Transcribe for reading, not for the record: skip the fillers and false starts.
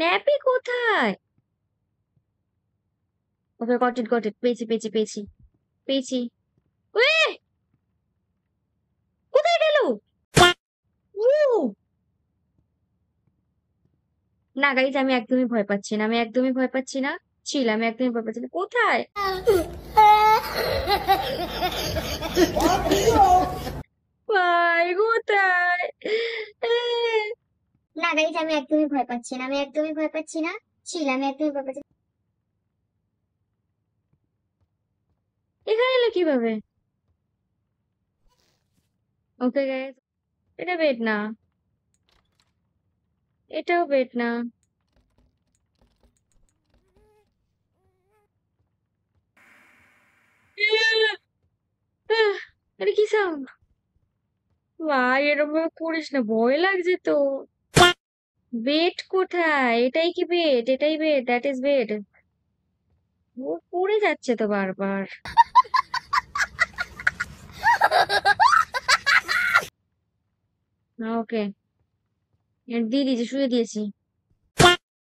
Nappy কোথায়? ওকে, got it, পেয়েছি পেয়েছি পেয়েছি পেয়েছি। ওয়ে, কোথায় গেল? ও না গাইজ, আমি একদমই ভয় পাচ্ছি না, আমি একদমই ভয় পাচ্ছি না। ছিল, আমি একদমই ভয় পাচ্ছি না। কোথায়? ভাই কোথায়? না গাইজ, আমি একদমই ভয় পাচ্ছি না, আমি একদমই ভয় পাচ্ছি না। ছিল, আমি একদমই ভয় পাচ্ছি না। এখানে এলো কিভাবে? ওকে গাইজ, এটা বেড না, এটাও বেড না। এটা কি সাউন্ড? ভাই এরকম ভাবে করিস না, ভয় লাগছে তো। বেড কোথায়? এটাই কি বেড? এটাই বেড, দ্যাট ইজ বেড। ও পড়ে যাচ্ছে তো বারবার। ওকে, দিয়ে দিয়েছি, শুয়ে দিয়েছি।